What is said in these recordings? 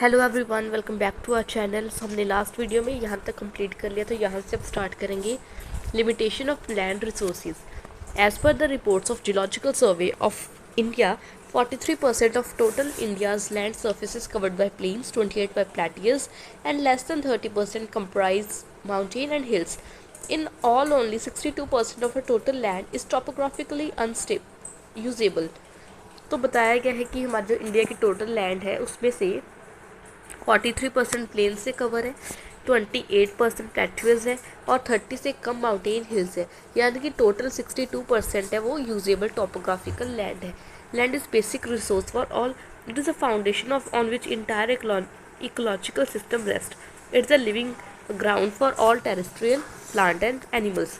Hello everyone, welcome back to our channel. So हमने last video में यहाँ तक कंप्लीट कर लिया, तो यहाँ से अब स्टार्ट करेंगे limitation of land resources. As per the reports of geological survey of India, 43% of total India's land surface is covered by plains, 28 by plateaus, and less than 30% comprise mountain and hills. In all, only 62% of our total land is topographically unstable, usable. तो बताया गया है कि हमारा जो India की total land है उसमें से 43% प्लेन से कवर है, 28% प्लेट्यूज है और 30 से कम माउंटेन हिल्स है। यानी कि टोटल 62% है वो यूजेबल टॉपोग्राफिकल लैंड है। Land is basic resource for all. It is a foundation of on which entire ecological system rest. It's a living ground for all terrestrial plant and animals.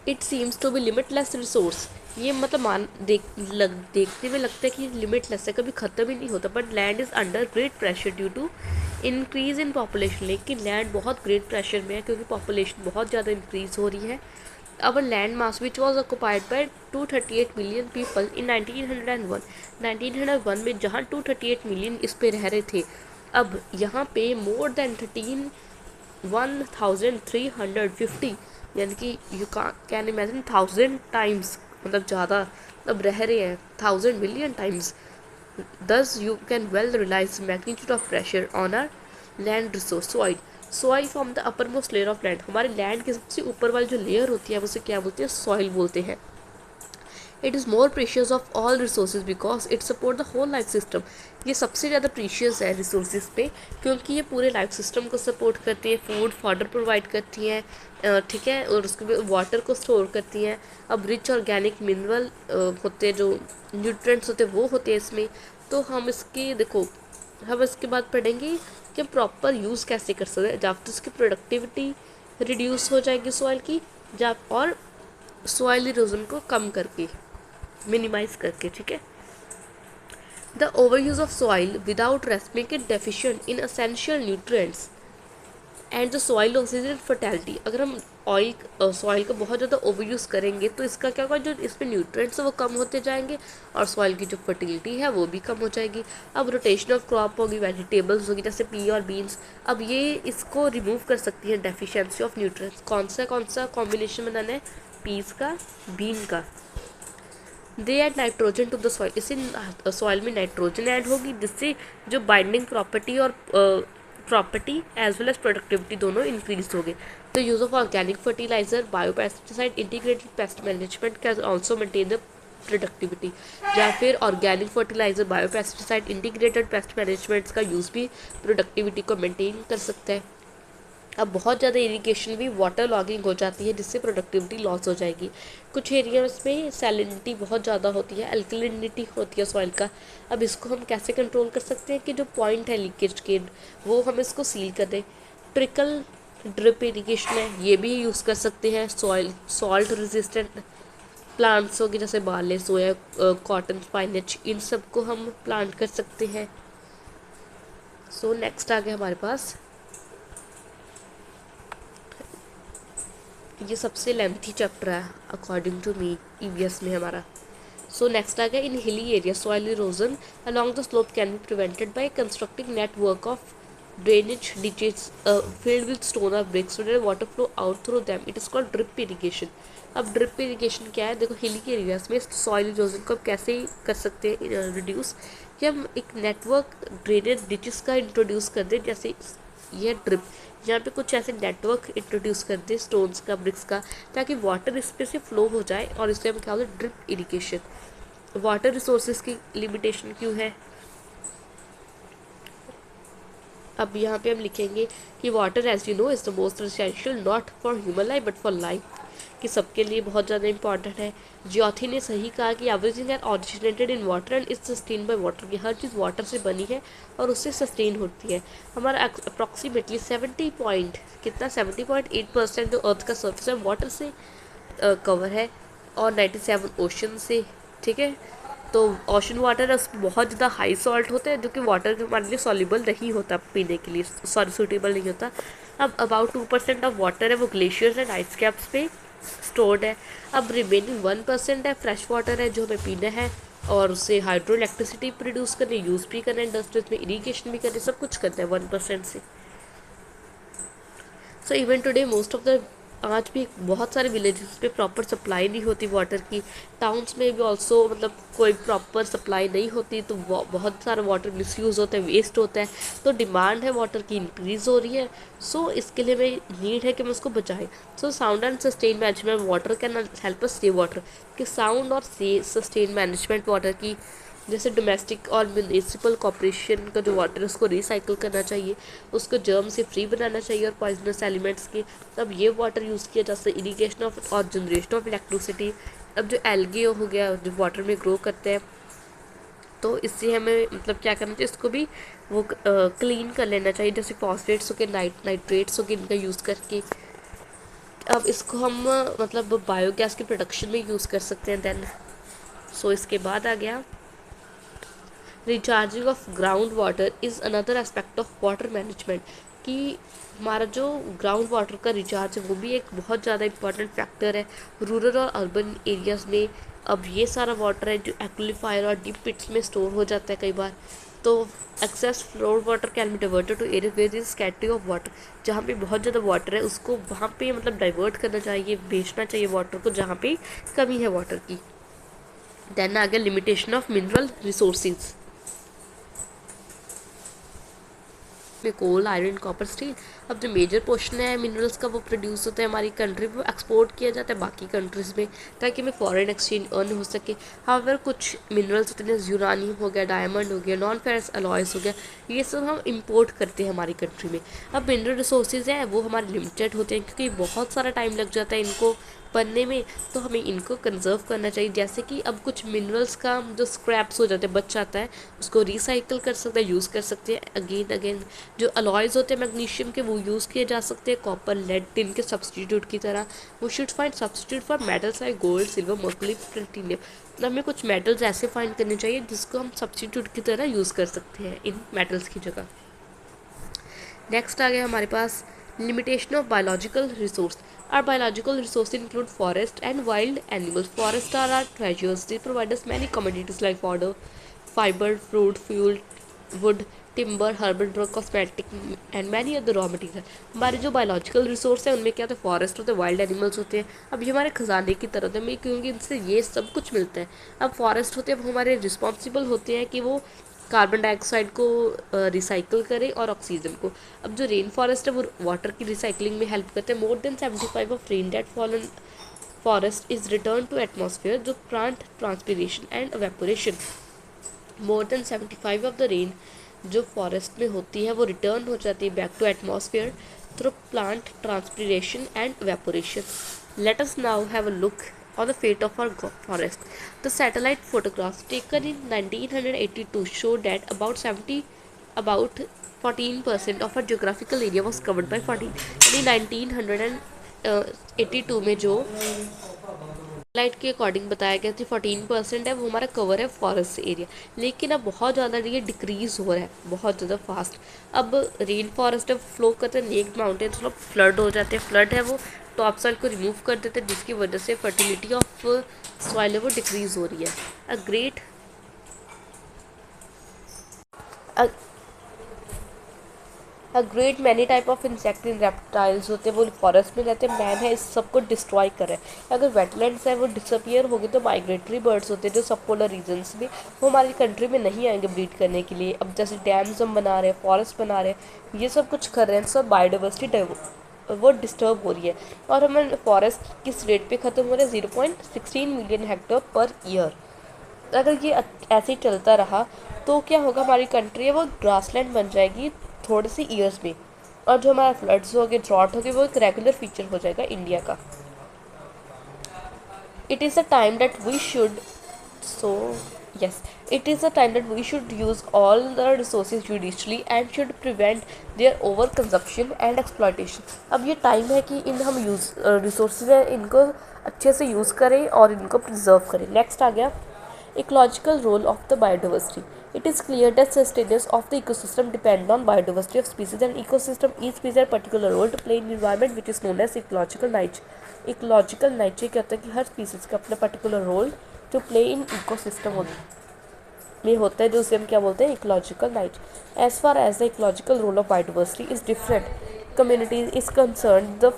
It seems to be limitless resource. ये मतलब देखने में लगता है कि limitless है, कभी ख़त्म ही नहीं होता। But land is under great pressure due to increase in population. लेकिन लैंड बहुत ग्रेट प्रेशर में है क्योंकि पॉपुलेशन बहुत ज़्यादा इंक्रीज हो रही है। अवर land mass which was occupied by 238 million people in 1901। 1901 में जहाँ 238 मिलियन इस पे रह रहे थे, अब यहाँ पे मोर देन 1350, यानी कि यू कैन इमेजिन 1000 टाइम्स, मतलब ज़्यादा अब रह रहे हैं 1000 million times. Thus you can well realise magnitude of pressure on our land resource soil. Soil from the upper most layer of land. हमारे लैंड के सबसे ऊपर वाली जो लेयर होती है उसे क्या बोलते हैं? सॉइल बोलते हैं। It is more precious of all resources because it support the whole life system. ये सबसे ज़्यादा प्रीशियस है रिसोर्सेज पे क्योंकि ये पूरे लाइफ सिस्टम को सपोर्ट करती है, फूड फॉडर प्रोवाइड करती हैं, ठीक है, और उसके बाद वाटर को स्टोर करती हैं। अब रिच ऑर्गेनिक मिनरल होते हैं, जो न्यूट्रिएंट्स होते हैं वो होते हैं इसमें। तो हम इसकी देखो, हम इसके बाद पढ़ेंगे कि हम प्रॉपर यूज़ कैसे कर सकते हैं, जब तो इसकी प्रोडक्टिविटी रिड्यूस हो जाएगी सॉइल की, जब और सॉइल इरोजन को कम करके, मिनिमाइज करके, ठीक है। The over use of soil without rest make it deficient in essential nutrients and the soil oxygen fertility. अगर हम सॉइल का बहुत ज़्यादा ओवर यूज़ करेंगे तो इसका क्या होगा, जो इसमें न्यूट्रिएंट्स है वो कम होते जाएंगे और सॉइल की जो फर्टिलिटी है वो भी कम हो जाएगी। अब रोटेशन ऑफ क्रॉप होगी, वेजिटेबल्स होगी जैसे पी और बीन्स, अब ये इसको रिमूव कर सकती है डेफिशिएंसी ऑफ न्यूट्रिएंट्स। कौन सा कॉम्बिनेशन बनाना है? पीस का, बीन का। They add nitrogen to the soil. इससे सॉइल में नाइट्रोजन ऐड होगी जिससे जो बाइंडिंग प्रॉपर्टी और property as well as productivity दोनों इंक्रीज होंगे। The use of organic fertiliser, biopesticide, integrated pest management can also maintain the productivity. या फिर organic fertiliser, biopesticide, integrated pest managements का यूज़ भी प्रोडक्टिविटी को मेंटेन कर सकता है। अब बहुत ज़्यादा इरिगेशन भी वाटर लॉगिंग हो जाती है जिससे प्रोडक्टिविटी लॉस हो जाएगी। कुछ एरियाज में सैलिनिटी बहुत ज़्यादा होती है, अल्कलिनिटी होती है सॉइल का। अब इसको हम कैसे कंट्रोल कर सकते हैं कि जो पॉइंट है लीकेज के वो हम इसको सील कर दें। ट्रिकल ड्रिप इरिगेशन है, ये भी यूज़ कर सकते हैं। सॉल्ट रेजिस्टेंट प्लांट्स होगी जैसे बार्ले, सोया, कॉटन, स्पाइनच, इन सब को हम प्लांट कर सकते हैं। सो नेक्स्ट आ गया हमारे पास, ये सबसे लेंथी चैप्टर है अकॉर्डिंग टू मी ईवीएस में हमारा। सो नेक्स्ट आ गया, in hilly area soil erosion along the slope can be prevented by constructing network of drainage ditches filled with stone और bricks so water flow out through them. It is called drip irrigation. अब drip irrigation क्या है? देखो, हिली के areas में soil erosion को अब कैसे कर सकते हैं रिड्यूस, कि हम एक नेटवर्क ड्रेनेज डिचेस का इंट्रोड्यूस कर दें। जैसे ये ड्रिप, यहाँ पे कुछ ऐसे नेटवर्क इंट्रोड्यूस कर दे स्टोन्स का, ब्रिक्स का, ताकि वाटर इस पे से फ्लो हो जाए, और इससे हम क्या होता है? Drip irrigation. वाटर रिसोर्सेज की लिमिटेशन क्यों है? अब यहाँ पे हम लिखेंगे कि water as you know is the most essential not for human life but for life, कि सबके लिए बहुत ज़्यादा इंपॉर्टेंट है। ज्योथी ने सही कहा कि everything are originated in water and is sustain by water, की हर चीज़ वाटर से बनी है और उससे सस्टेन होती है। हमारा अप्रॉक्सीमेटली 70% जो अर्थ का सर्फेस है वाटर से कवर है और 97 ओशन से, ठीक है। तो ओशन वाटर है उसमें बहुत ज़्यादा हाई सॉल्ट होता है जो कि वाटर के हमारे लिए सॉल्युबल नहीं होता, पीने के लिए सूटेबल नहीं होता। अब अबाउट 2% ऑफ वाटर है वो ग्लेशियर्स एंड आइस कैप्स पे स्टोर्ड है। अब रिमेनिंग 1% है फ्रेश वाटर है जो हमें पीना है, और उससे हाइड्रो इलेक्ट्रिसिटी प्रोड्यूस करने, यूज़ भी करना इंडस्ट्रीज में, इरीगेशन भी करने, सब कुछ करते हैं 1% से। So even today most of the, आज भी बहुत सारे विलेजेस पे प्रॉपर सप्लाई नहीं होती वाटर की। टाउन्स में भी ऑल्सो मतलब कोई प्रॉपर सप्लाई नहीं होती, तो बहुत सारा वाटर मिसयूज़ होता है, वेस्ट होता है। तो डिमांड है वाटर की इंक्रीज़ हो रही है। सो इसके लिए हमें नीड है कि हम उसको बचाएं। So sound and sustain management water can help us save water, कि साउंड और सस्टेन मैनेजमेंट वाटर की, जैसे डोमेस्टिक और म्यूनिसिपल कॉर्पोरेशन का जो वाटर है उसको रिसाइकिल करना चाहिए, उसको जर्म से फ्री बनाना चाहिए और पॉइजनस एलिमेंट्स के। अब ये वाटर यूज़ किया जा सकता है इरीगेशन ऑफ और जनरेशन ऑफ इलेक्ट्रिसिटी। अब जो एल्गी हो गया जो वाटर में ग्रो करते हैं, तो इससे हमें मतलब क्या करना चाहिए, इसको भी वो क्लीन कर लेना चाहिए, जैसे फॉस्फेट्स हो गए, नाइट्रेट्स हो गए, इनका यूज़ करके। अब इसको हम मतलब बायोगैस के प्रोडक्शन में यूज़ कर सकते हैं। देन सो इसके बाद आ गया recharging of ground water is another aspect of water management, कि हमारा जो ग्राउंड वाटर का रिचार्ज है वो भी एक बहुत ज़्यादा इंपॉर्टेंट फैक्टर है रूरल और अर्बन एरियाज़ में। अब ये सारा वाटर है जो एक्विफायर और डीप पिट्स में स्टोर हो जाता है कई बार, तो excess flood water can be diverted to area where is scattering of water, जहाँ पे बहुत ज़्यादा वाटर है उसको वहाँ पे मतलब डाइवर्ट करना चाहिए, भेजना चाहिए वाटर को जहाँ पे कमी है वाटर की। देन आ गया लिमिटेशन ऑफ मिनरल रिसोर्सेज में कोल, आयरन, कॉपर, स्टील। अब जो मेजर पोर्शन है मिनरल्स का वो प्रोड्यूस होता है हमारी कंट्री में, एक्सपोर्ट किया जाता है बाकी कंट्रीज़ में ताकि हमें फॉरेन एक्सचेंज अर्न हो सके। हाउएवर कुछ मिनरल्स होते हैं, यूरानियम हो गया, डायमंड हो गया, नॉन फेरस अलॉयस हो गया, ये सब हम इंपोर्ट करते हैं हमारी कंट्री में। अब मिनरल रिसोर्सेज हैं वो हमारे लिमिटेड होते हैं क्योंकि बहुत सारा टाइम लग जाता है इनको बनने में, तो हमें इनको कंजर्व करना चाहिए। जैसे कि अब कुछ मिनरल्स का जो स्क्रैप्स हो जाते हैं बच जाता है, उसको रिसाइकिल कर सकते हैं, यूज़ कर सकते हैं अगेन अगेन। जो अलॉयज़ होते हैं मैग्नीशियम के वो यूज़ किए जा सकते हैं कॉपर, लेड, टिन के सब्सटीट्यूट की तरह। वो should find substitute for metals like gold, silver, Mercury, platinum. तो हमें कुछ मेटल्स ऐसे फाइंड करने चाहिए जिसको हम सब्सटीट्यूट की तरह यूज़ कर सकते हैं इन मेटल्स की जगह। नेक्स्ट आ गया हमारे पास limitation of biological resource. Our biological resources include forest and wild animals. Forests are our treasures. They provide us many commodities like fodder, fiber, fruit, fuel, wood, timber, herbal drug, cosmetic and many other raw material. हमारे जो biological resource हैं उनमें क्या होता है, forest होते हैं, wild animals होते हैं। अब ये हमारे खजाने की तरह होते हैं क्योंकि इनसे ये सब कुछ मिलता है। अब फॉरेस्ट होते हैं वो हमारे रिस्पॉन्सिबल होते हैं कि वो कार्बन डाइऑक्साइड को रिसाइकिल करें और ऑक्सीजन को। अब जो रेन फॉरेस्ट है वो वाटर की रिसाइकलिंग में हेल्प करते हैं। More than 75 of rain that fallen forest is return to atmosphere, जो plant transpiration and evaporation. More than 75 of the rain जो फॉरेस्ट में होती है वो रिटर्न हो जाती है back to atmosphere through plant transpiration and evaporation. Let us now have a look on the fate of our forest. The satellite photographs taken in 1982 showed that about 14% of our geographical area was covered by 14. यानी 1982 में जो light के according बताया गया था 14% है वो हमारा कवर है फॉरेस्ट एरिया, लेकिन अब बहुत ज़्यादा ये डिक्रीज़ हो रहा है बहुत ज़्यादा फास्ट। अब रेन फॉरेस्ट है फ्लो करते हैं नेक्ड माउंटेन्स, मतलब फ्लड हो जाते हैं। फ्लड है वो टॉप सॉइल को रिमूव कर देते हैं जिसकी वजह से फर्टिलिटी ऑफ सॉइल है वो डिक्रीज़ हो रही है। A great many type of insect in reptiles होते हैं वो फॉरेस्ट में रहते हैं। मैन है इस सबको डिस्ट्रॉय कर रहा है। अगर वेटलैंड्स है वो डिसअपियर हो गए तो माइग्रेटरी बर्ड्स होते हैं जो सब पोलर रीजन्स में वो हमारी कंट्री में नहीं आएंगे ब्रीड करने के लिए। अब जैसे डैम्स हम बना रहे हैं, फॉरेस्ट बना रहे हैं, ये सब कुछ कर रहे हैं, सब बायोडाइवर्सिटी वो डिस्टर्ब हो रही है और हमें फॉरेस्ट किस रेट पे ख़त्म हो रहा है, 0.16 मिलियन हेक्टेयर पर ईयर। अगर ये ऐसे ही चलता रहा तो क्या होगा, हमारी कंट्री है वो ग्रासलैंड बन जाएगी थोड़े से ईयर्स में, और जो हमारा फ्लड्स हो गए, ड्रॉट हो गए, वो एक रेगुलर फीचर हो जाएगा इंडिया का। It is a time that we should it is a time that we should use all the resources judiciously and should prevent their over consumption and exploitation. अब ये time है कि इन हम resources हैं इनको अच्छे से यूज़ करें और इनको प्रिजर्व करें। नेक्स्ट आ गया ecological role of the biodiversity. It is clear that sustenance of the ecosystem depend on biodiversity of species and ecosystem. Each species has a particular role to play in environment which is known as ecological niche. Ecological niche क्या होता है कि हर species का अपना particular role to play in ecosystem होता है। में होता है, जो उसे हम क्या बोलते हैं, ecological night. As far as the ecological role of biodiversity is different communities is concern the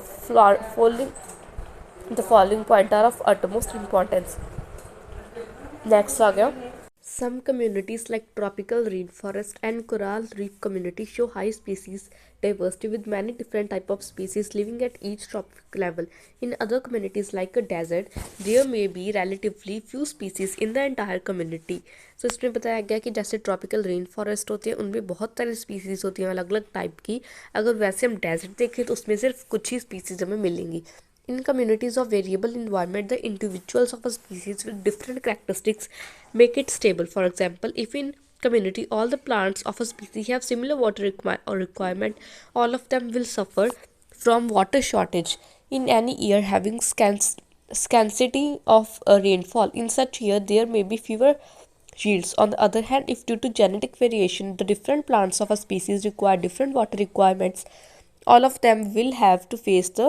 following point are of utmost importance। Next आ गया, some communities like tropical rainforest and coral reef communities show high species diversity with many different type of species living at each trophic level. In other communities like a desert, there may be relatively few species in the entire community. So इसमें बताया गया कि जैसे tropical rain forest होते हैं उनमें बहुत सारी स्पीसीज होती हैं अलग अलग टाइप की, अगर वैसे हम डेजर्ट देखें तो उसमें सिर्फ कुछ ही स्पीसीज हमें मिलेंगी। In communities of variable environment, the individuals of a species with different characteristics make it stable. For example, if in community all the plants of a species have similar water requirement, all of them will suffer from water shortage in any year having scarcity of rainfall. In such year, there may be fewer yields. On the other hand, if due to genetic variation, the different plants of a species require different water requirements, all of them will have to face the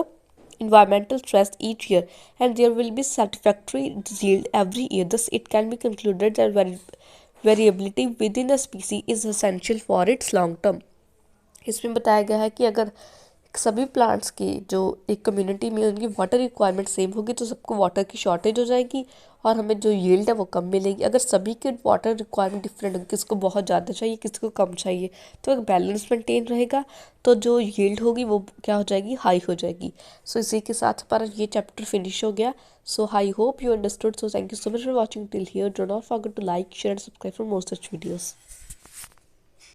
environmental stress each year, and there will be satisfactory yield every year. Thus, it can be concluded that variability within a species is essential for its long term. इसमें बताया गया है कि अगर सभी plants की जो एक कम्युनिटी में उनकी वाटर रिक्वायरमेंट सेम होगी तो सबको वाटर की शॉर्टेज हो जाएगी और हमें जो यील्ड है वो कम मिलेगी। अगर सभी के वाटर रिक्वायरमेंट डिफरेंट होगी, किसी को बहुत ज़्यादा चाहिए, किसी को कम चाहिए, तो एक बैलेंस मेंटेन रहेगा, तो जो यील्ड होगी वो क्या हो जाएगी, हाई हो जाएगी। सो इसी के साथ हमारा ये चैप्टर फिनिश हो गया। So I hope you understood. So thank you so much for watching till here. Do not forget to like, share and subscribe for more such videos.